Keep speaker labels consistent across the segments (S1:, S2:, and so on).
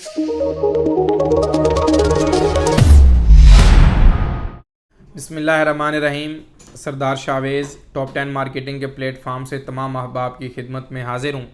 S1: बिस्मिल्लाहिर्रहमानिर्रहीम। सरदार Chavez top 10 marketing के platform से तमाम अहबाब की खिदमत में हाजिर हूँ।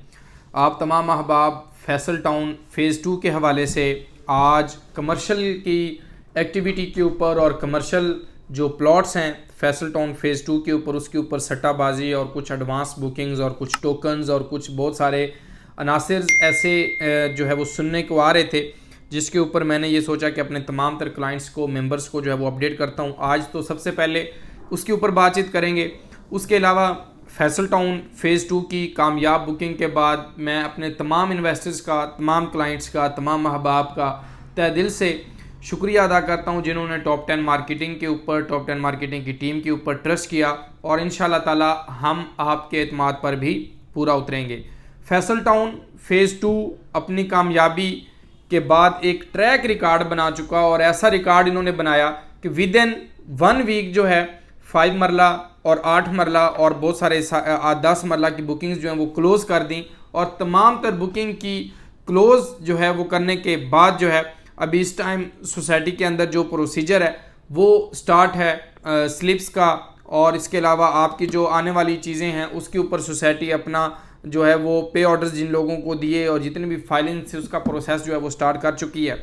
S1: आप तमाम अहबाब फैसल टाउन फ़ेज़ 2 के हवाले से आज कमर्शल की एक्टिविटी के ऊपर और कमर्शल जो प्लॉट्स हैं फैसल टाउन फ़ेज़ 2 के ऊपर, उसके ऊपर सट्टाबाजी और कुछ एडवांस बुकिंग्स और कुछ टोकन्स और कुछ बहुत सारे अनासिर ऐसे जो है वो सुनने को आ रहे थे, जिसके ऊपर मैंने ये सोचा कि अपने तमाम तर क्लाइंट्स को, मेंबर्स को जो है वो अपडेट करता हूँ। आज तो सबसे पहले उसके ऊपर बातचीत करेंगे। उसके अलावा फैसल टाउन फ़ेज़ 2 की कामयाब बुकिंग के बाद मैं अपने तमाम इन्वेस्टर्स का, तमाम क्लाइंट्स का, तमाम अहबाब का तहे दिल से शुक्रिया अदा करता हूँ जिन्होंने टॉप 10 मार्केटिंग के ऊपर, टॉप 10 मार्केटिंग की टीम के ऊपर ट्रस्ट किया और इंशाल्लाह ताला हम आपके एतमाद पर भी पूरा उतरेंगे। फैसल टाउन फ़ेज़ 2 अपनी कामयाबी के बाद एक ट्रैक रिकॉर्ड बना चुका और ऐसा रिकॉर्ड इन्होंने बनाया कि विद इन 1 वीक जो है 5 मरला और 8 मरला और बहुत सारे 10 मरला की बुकिंग्स जो हैं वो क्लोज़ कर दी और तमाम तर बुकिंग की क्लोज़ जो है वो करने के बाद जो है अभी इस टाइम सोसाइटी के अंदर जो प्रोसीजर है वो स्टार्ट है स्लिप्स का, और इसके अलावा आपकी जो आने वाली चीज़ें हैं उसके ऊपर सोसाइटी अपना जो है वो पे ऑर्डर्स जिन लोगों को दिए और जितने भी फाइलिंग से उसका प्रोसेस जो है वो स्टार्ट कर चुकी है।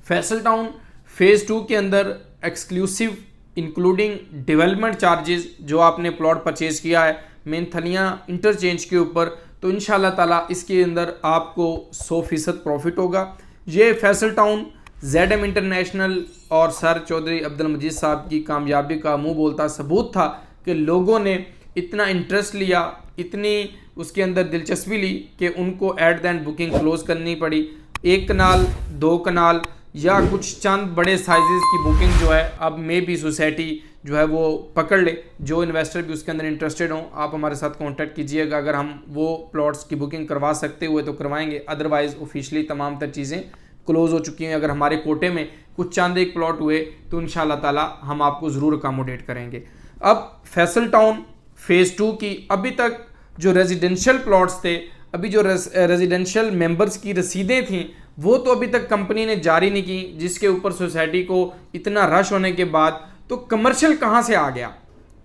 S1: फैसल टाउन फ़ेज़ 2 के अंदर एक्सक्लूसिव इंक्लूडिंग डेवलपमेंट चार्जेस जो आपने प्लॉट परचेज़ किया है मेनथलियाँ इंटरचेंज के ऊपर, तो इंशाल्लाह ताला इसके अंदर आपको 100% प्रॉफिट होगा। ये फैसल टाउन ZM इंटरनेशनल और सर चौधरी अब्दुल मजीद साहब की कामयाबी का मुंह बोलता सबूत था कि लोगों ने इतना इंटरेस्ट लिया, इतनी उसके अंदर दिलचस्पी ली कि उनको at the end booking close करनी पड़ी। 1 कनाल, 2 कनाल या कुछ चंद बड़े साइजेस की बुकिंग जो है अब मे भी सोसाइटी जो है वो पकड़ ले। जो इन्वेस्टर भी उसके अंदर इंटरेस्टेड हों आप हमारे साथ कांटेक्ट कीजिएगा। अगर हम वो प्लॉट्स की बुकिंग करवा सकते हुए तो करवाएंगे, अदरवाइज़ ऑफिशियली तमाम तर चीज़ें क्लोज हो चुकी हैं। अगर हमारे कोटे में कुछ चंद एक प्लॉट हुए तो इंशाल्लाह ताला हम आपको ज़रूर अकोमोडेट करेंगे। अब फैसल टाउन फ़ेज़ 2 की अभी तक जो रेजिडेंशियल प्लॉट्स थे, अभी जो रेजिडेंशियल मेंबर्स की रसीदें थीं वो तो अभी तक कंपनी ने जारी नहीं की, जिसके ऊपर सोसाइटी को इतना रश होने के बाद तो कमर्शियल कहाँ से आ गया।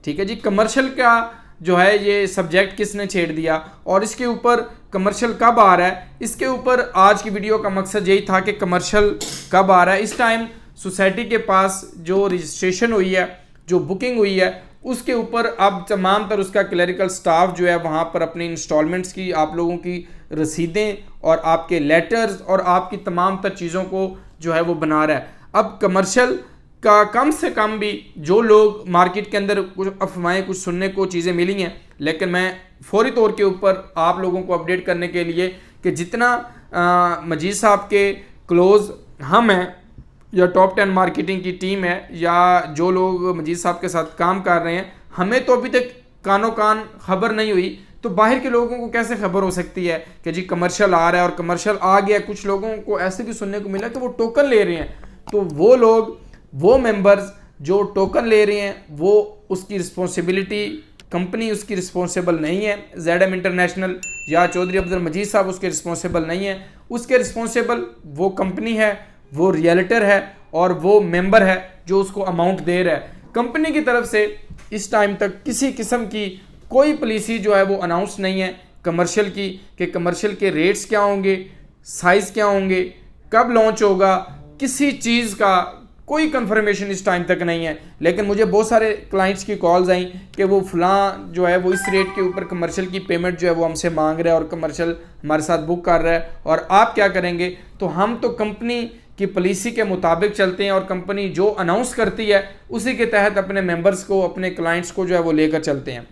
S1: ठीक है जी, कमर्शियल का जो है ये सब्जेक्ट किसने छेड़ दिया और इसके ऊपर कमर्शियल कब आ रहा है, इसके ऊपर आज की वीडियो का मकसद यही था कि कमर्शियल कब आ रहा है। इस टाइम सोसाइटी के पास जो रजिस्ट्रेशन हुई है, जो बुकिंग हुई है, उसके ऊपर अब तमाम तर उसका क्लरिकल स्टाफ जो है वहाँ पर अपनी इंस्टॉलमेंट्स की, आप लोगों की रसीदें और आपके लेटर्स और आपकी तमाम तर चीज़ों को जो है वो बना रहा है। अब कमर्शियल का कम से कम भी जो लोग मार्केट के अंदर कुछ अफवाहें, कुछ सुनने को चीज़ें मिली हैं, लेकिन मैं फौरी तौर के ऊपर आप लोगों को अपडेट करने के लिए कि जितना मजीद साहब के क्लोज हम हैं या टॉप 10 मार्केटिंग की टीम है या जो लोग मजीद साहब के साथ काम कर रहे हैं, हमें तो अभी तक कानो कान खबर नहीं हुई, तो बाहर के लोगों को कैसे खबर हो सकती है कि जी कमर्शियल आ रहा है और कमर्शियल आ गया। कुछ लोगों को ऐसे भी सुनने को मिला कि वो टोकन ले रहे हैं, तो वो लोग, वो मेंबर्स जो टोकन ले रहे हैं वो उसकी रिस्पॉन्सिबिलिटी, कंपनी उसकी रिस्पॉन्सिबल नहीं है। ZM इंटरनेशनल या चौधरी अब्दुल मजीद साहब उसके रिस्पॉन्सिबल नहीं है। उसके रिस्पॉन्सिबल वो कंपनी है, वो रियल्टर है और वो मेंबर है जो उसको अमाउंट दे रहा है। कंपनी की तरफ से इस टाइम तक किसी किस्म की कोई पॉलिसी जो है वो अनाउंस नहीं है कमर्शियल की, कि कमर्शियल के रेट्स क्या होंगे, साइज़ क्या होंगे, कब लॉन्च होगा, किसी चीज़ का कोई कंफर्मेशन इस टाइम तक नहीं है। लेकिन मुझे बहुत सारे क्लाइंट्स की कॉल्स आई कि वो फलां जो है वो इस रेट के ऊपर कमर्शियल की पेमेंट जो है वो हमसे मांग रहा है और कमर्शियल हमारे साथ बुक कर रहा है और आप क्या करेंगे। तो हम तो कंपनी की पॉलिसी के मुताबिक चलते हैं और कंपनी जो अनाउंस करती है उसी के तहत अपने मेंबर्स को, अपने क्लाइंट्स को जो है वो लेकर चलते हैं।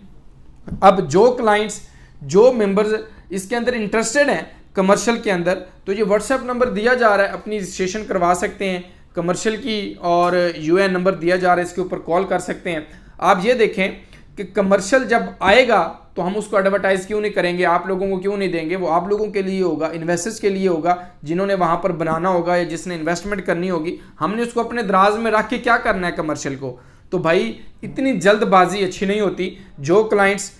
S1: अब जो क्लाइंट्स, जो मेंबर्स इसके अंदर इंटरेस्टेड हैं कमर्शियल के अंदर, तो ये व्हाट्सएप नंबर दिया जा रहा है, अपनी रजिस्ट्रेशन करवा सकते हैं कमर्शियल की, और UN नंबर दिया जा रहा है, इसके ऊपर कॉल कर सकते हैं। आप ये देखें कि कमर्शियल जब आएगा तो हम उसको एडवर्टाइज क्यों नहीं करेंगे, आप लोगों को क्यों नहीं देंगे। वो आप लोगों के लिए होगा, इन्वेस्टर्स के लिए होगा, जिन्होंने वहाँ पर बनाना होगा या जिसने इन्वेस्टमेंट करनी होगी। हमने उसको अपने दराज में रख के क्या करना है कमर्शियल को। तो भाई इतनी जल्दबाजी अच्छी नहीं होती। जो क्लाइंट्स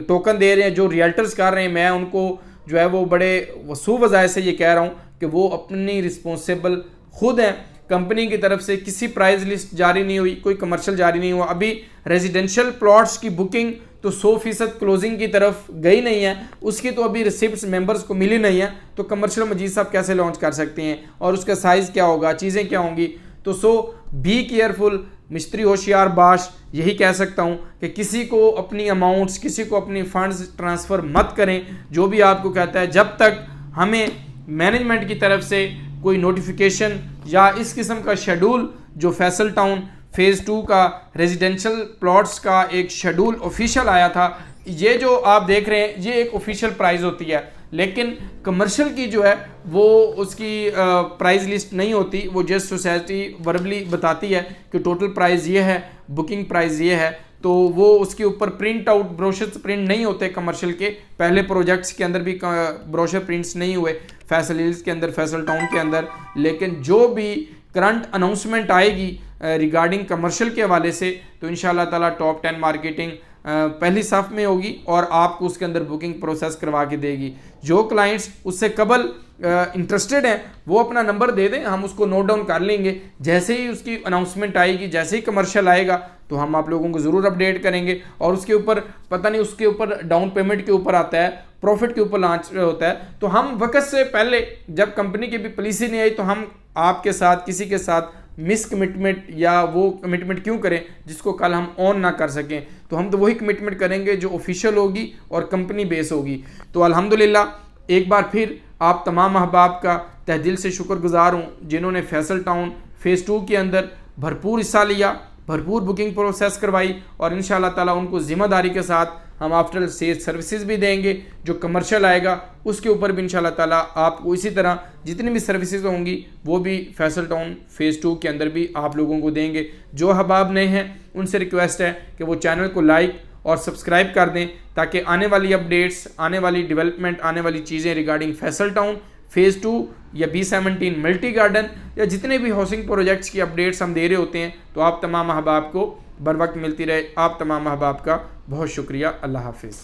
S1: टोकन दे रहे हैं, जो रियल्टर्स कर रहे हैं, मैं उनको जो है वो बड़े वसूह वज़ाय से ये कह रहा हूँ कि वो अपनी रिस्पॉन्सिबल खुद हैं। कंपनी की तरफ से किसी प्राइस लिस्ट जारी नहीं हुई, कोई कमर्शियल जारी नहीं हुआ। अभी रेजिडेंशियल प्लॉट्स की बुकिंग तो 100% क्लोजिंग की तरफ गई नहीं है, उसकी तो अभी रिसिप्ट्स मेंबर्स को मिली नहीं है, तो कमर्शियल मजीद साहब कैसे लॉन्च कर सकते हैं और उसका साइज़ क्या होगा, चीज़ें क्या होंगी। तो सो बी केयरफुल, मिस्त्री होशियार बाश, यही कह सकता हूँ कि किसी को अपनी अमाउंट्स, किसी को अपनी फंड्स ट्रांसफ़र मत करें। जो भी आपको कहता है, जब तक हमें मैनेजमेंट की तरफ से कोई नोटिफिकेशन या इस किस्म का शेड्यूल, जो फैसल टाउन फेज़ 2 का रेजिडेंशियल प्लॉट्स का एक शेड्यूल ऑफिशियल आया था, ये जो आप देख रहे हैं ये एक ऑफिशियल प्राइस होती है, लेकिन कमर्शियल की जो है वो उसकी प्राइस लिस्ट नहीं होती। वो जस्ट सोसाइटी वर्बली बताती है कि टोटल प्राइस ये है, बुकिंग प्राइस ये है, तो वो उसके ऊपर प्रिंट आउट ब्रोशर्स प्रिंट नहीं होते कमर्शियल के। पहले प्रोजेक्ट्स के अंदर भी ब्रोशर प्रिंट्स नहीं हुए, फैसल हिल्स के अंदर, फैसल टाउन के अंदर, लेकिन जो भी करंट अनाउंसमेंट आएगी रिगार्डिंग कमर्शियल के हवाले से, तो इंशाल्लाह ताला टॉप 10 मार्केटिंग पहली साफ में होगी और आपको उसके अंदर बुकिंग प्रोसेस करवा के देगी। जो क्लाइंट्स उससे कबल इंटरेस्टेड हैं वो अपना नंबर दे दें, हम उसको नोट डाउन कर लेंगे। जैसे ही उसकी अनाउंसमेंट आएगी, जैसे ही कमर्शियल आएगा, तो हम आप लोगों को ज़रूर अपडेट करेंगे। और उसके ऊपर पता नहीं, उसके ऊपर डाउन पेमेंट के ऊपर आता है, प्रॉफिट के ऊपर लॉन्च होता है। तो हम वक्त से पहले, जब कंपनी की भी पॉलिसी नहीं आई, तो हम आपके साथ किसी के साथ मिस कमिटमेंट या वो कमिटमेंट क्यों करें जिसको कल हम ऑन ना कर सकें। तो हम तो वही कमिटमेंट करेंगे जो ऑफिशियल होगी और कंपनी बेस होगी। तो अल्हम्दुलिल्लाह एक बार फिर आप तमाम अहबाब का तहे दिल से शुक्रगुजार हूँ जिन्होंने फैसल टाउन फेज़ 2 के अंदर भरपूर हिस्सा लिया, भरपूर बुकिंग प्रोसेस करवाई, और इंशाल्लाह ताला उनको ज़िम्मेदारी के साथ हम आफ्टर सेल्स सर्विसेज भी देंगे। जो कमर्शियल आएगा उसके ऊपर भी इंशाल्लाह ताला आपको इसी तरह जितनी भी सर्विसेज होंगी वो भी फैसल टाउन फेज़ 2 के अंदर भी आप लोगों को देंगे। जो अहबाब नए हैं उनसे रिक्वेस्ट है कि वो चैनल को लाइक और सब्सक्राइब कर दें, ताकि आने वाली अपडेट्स, आने वाली डेवलपमेंट, आने वाली चीज़ें रिगार्डिंग फैसल टाउन फेज़ 2 या B17 मल्टी गार्डन या जितने भी हाउसिंग प्रोजेक्ट्स की अपडेट्स हम दे रहे होते हैं, तो आप तमाम अहबाब को बर वक्त मिलती रहे। आप तमाम अहबाब का बहुत शुक्रिया। अल्लाह हाफिज़।